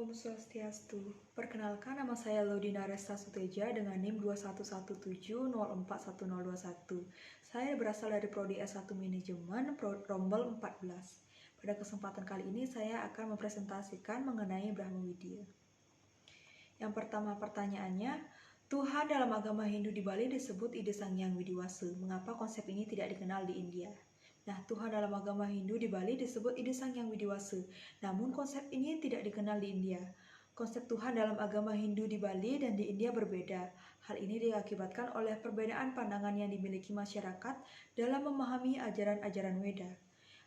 Om Swastiastu. Perkenalkan, nama saya Laudina Resta Suteja dengan NIM 2117041021. Saya berasal dari Prodi S1 Manajemen, Rombel 14. Pada kesempatan kali ini saya akan mempresentasikan mengenai Brahma Widya. Yang pertama pertanyaannya, Tuhan dalam agama Hindu di Bali disebut Ida Sang Hyang Widiwasa. Mengapa konsep ini tidak dikenal di India? Nah, Tuhan dalam agama Hindu di Bali disebut Ida Sang Hyang Widiwasa. Namun konsep ini tidak dikenal di India. Konsep Tuhan dalam agama Hindu di Bali dan di India berbeda. Hal ini diakibatkan oleh perbedaan pandangan yang dimiliki masyarakat dalam memahami ajaran-ajaran Weda.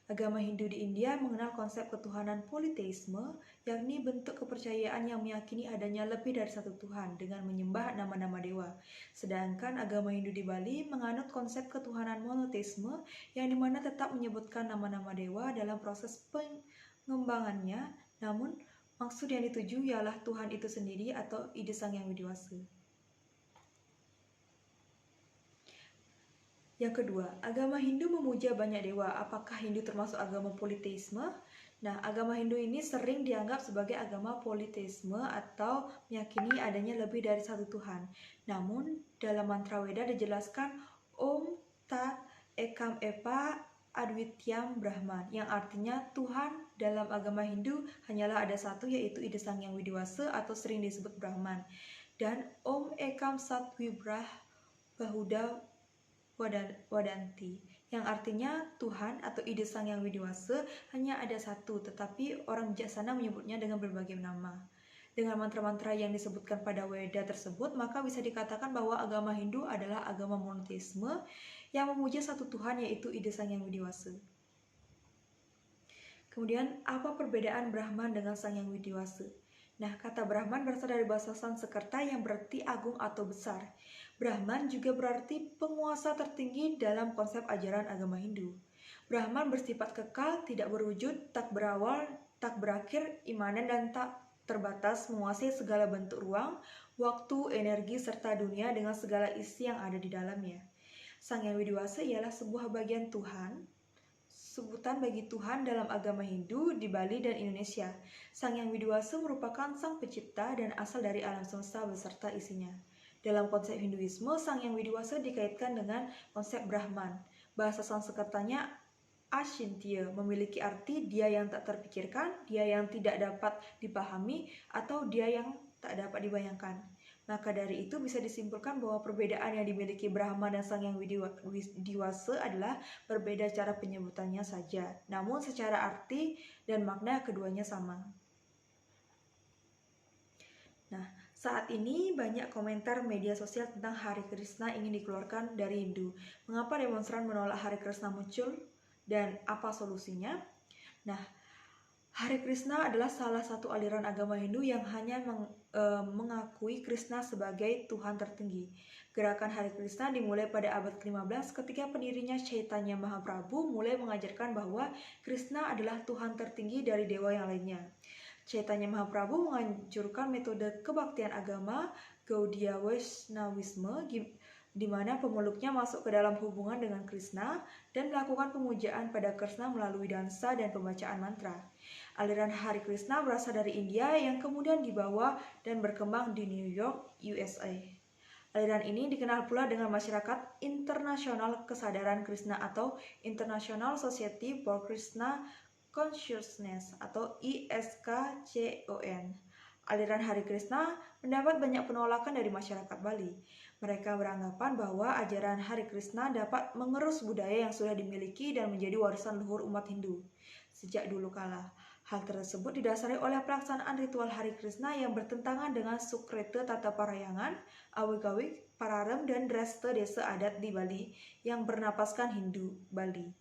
Agama Hindu di India mengenal konsep ketuhanan politeisme, yakni bentuk kepercayaan yang meyakini adanya lebih dari satu Tuhan dengan menyembah nama-nama dewa. Sedangkan agama Hindu di Bali menganut konsep ketuhanan monoteisme, yang dimana tetap menyebutkan nama-nama dewa dalam proses pengembangannya, namun maksud yang dituju ialah Tuhan itu sendiri atau Ida Sang Hyang Widiwasa. Yang kedua, agama Hindu memuja banyak dewa. Apakah Hindu termasuk agama politeisme? Nah, agama Hindu ini sering dianggap sebagai agama politeisme atau meyakini adanya lebih dari satu Tuhan. Namun, dalam mantra Weda dijelaskan Om Tat Ekam Epa Adwityam Brahman, yang artinya Tuhan dalam agama Hindu hanyalah ada satu, yaitu Ida Sang Hyang Widiwasa atau sering disebut Brahman. Dan Om Ekam Sat Wibrah Bahuda Wadanti, yang artinya Tuhan atau Ida Sang Hyang Widiwasa hanya ada satu, tetapi orang bijaksana menyebutnya dengan berbagai nama. Dengan mantra-mantra yang disebutkan pada Weda tersebut, maka bisa dikatakan bahwa agama Hindu adalah agama monoteisme yang memuja satu Tuhan, yaitu Ida Sang Hyang Widiwasa. Kemudian, apa perbedaan Brahman dengan Sang Hyang Widiwasa? Nah, kata Brahman berasal dari bahasa Sanskerta yang berarti agung atau besar. Brahman juga berarti penguasa tertinggi dalam konsep ajaran agama Hindu. Brahman bersifat kekal, tidak berwujud, tak berawal, tak berakhir, imanen dan tak terbatas, menguasai segala bentuk ruang, waktu, energi, serta dunia dengan segala isi yang ada di dalamnya. Sang Hyang Widiwasa ialah sebuah bagian Tuhan, sebutan bagi Tuhan dalam agama Hindu di Bali dan Indonesia. Sang Hyang Widiwasa merupakan sang pencipta dan asal dari alam semesta beserta isinya. Dalam konsep Hinduisme, Sang Hyang Widiwasa dikaitkan dengan konsep Brahman. Bahasa Sanskertanya Ashintya memiliki arti dia yang tak terpikirkan, dia yang tidak dapat dipahami, atau dia yang tak dapat dibayangkan. Maka dari itu bisa disimpulkan bahwa perbedaan yang dimiliki Brahma dan Sang Hyang Widiwasa adalah berbeda cara penyebutannya saja. Namun secara arti dan makna keduanya sama. Nah, saat ini banyak komentar media sosial tentang Hare Krishna ingin dikeluarkan dari Hindu. Mengapa demonstran menolak Hare Krishna muncul dan apa solusinya? Nah, Hare Krishna adalah salah satu aliran agama Hindu yang hanya mengakui Krishna sebagai Tuhan tertinggi. Gerakan Hare Krishna dimulai pada abad ke-15 ketika pendirinya Chaitanya Mahaprabhu mulai mengajarkan bahwa Krishna adalah Tuhan tertinggi dari dewa yang lainnya. Chaitanya Mahaprabhu menganjurkan metode kebaktian agama Gaudiya Vaishnavisme, di mana pemeluknya masuk ke dalam hubungan dengan Krishna dan melakukan pemujaan pada Krishna melalui dansa dan pembacaan mantra. Aliran Hare Krishna berasal dari India yang kemudian dibawa dan berkembang di New York, USA. Aliran ini dikenal pula dengan Masyarakat Internasional Kesadaran Krishna atau International Society for Krishna Consciousness atau ISKCON. Aliran Hare Krishna mendapat banyak penolakan dari masyarakat Bali. Mereka beranggapan bahwa ajaran Hare Krishna dapat mengerus budaya yang sudah dimiliki dan menjadi warisan luhur umat Hindu sejak dulu kala. Hal tersebut didasari oleh pelaksanaan ritual Hare Krishna yang bertentangan dengan Sukreta Tata Parayangan, Awik-awik, Pararem, dan Dresta desa adat di Bali yang bernapaskan Hindu Bali.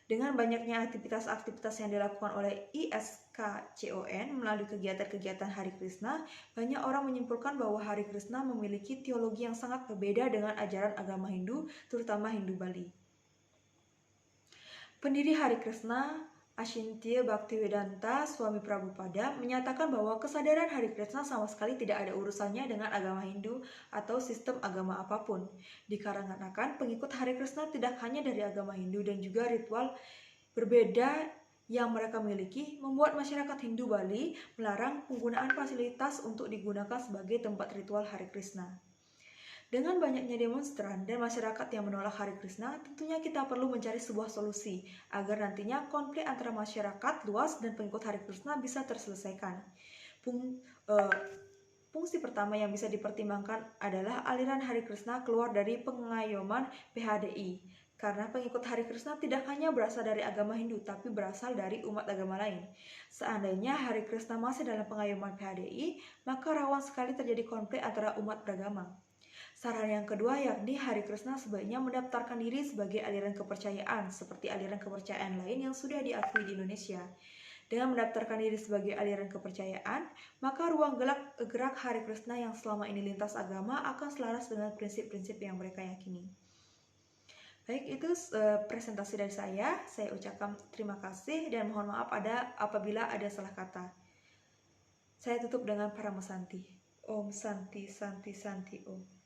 Dengan banyaknya aktivitas-aktivitas yang dilakukan oleh ISKCON melalui kegiatan-kegiatan Hare Krishna, banyak orang menyimpulkan bahwa Hare Krishna memiliki teologi yang sangat berbeda dengan ajaran agama Hindu, terutama Hindu Bali. Pendiri Hare Krishna, Ashintya Bhaktivedanta Swami Prabhupada, menyatakan bahwa kesadaran Hare Krishna sama sekali tidak ada urusannya dengan agama Hindu atau sistem agama apapun. Dikarenakan pengikut Hare Krishna tidak hanya dari agama Hindu dan juga ritual berbeda yang mereka miliki membuat masyarakat Hindu Bali melarang penggunaan fasilitas untuk digunakan sebagai tempat ritual Hare Krishna. Dengan banyaknya demonstran dan masyarakat yang menolak Hare Krishna, tentunya kita perlu mencari sebuah solusi agar nantinya konflik antara masyarakat luas dan pengikut Hare Krishna bisa terselesaikan. Fungsi pertama yang bisa dipertimbangkan adalah aliran Hare Krishna keluar dari pengayoman PHDI. Karena pengikut Hare Krishna tidak hanya berasal dari agama Hindu, tapi berasal dari umat agama lain. Seandainya Hare Krishna masih dalam pengayoman PHDI, maka rawan sekali terjadi konflik antara umat beragama. Saran yang kedua yakni Hare Krishna sebaiknya mendaftarkan diri sebagai aliran kepercayaan, seperti aliran kepercayaan lain yang sudah diakui di Indonesia. Dengan mendaftarkan diri sebagai aliran kepercayaan, maka ruang gerak Hare Krishna yang selama ini lintas agama akan selaras dengan prinsip-prinsip yang mereka yakini. Baik, itu presentasi dari saya. Saya ucapkan terima kasih dan mohon maaf apabila ada salah kata. Saya tutup dengan Paramasanti. Om Santi Santi Santi Om.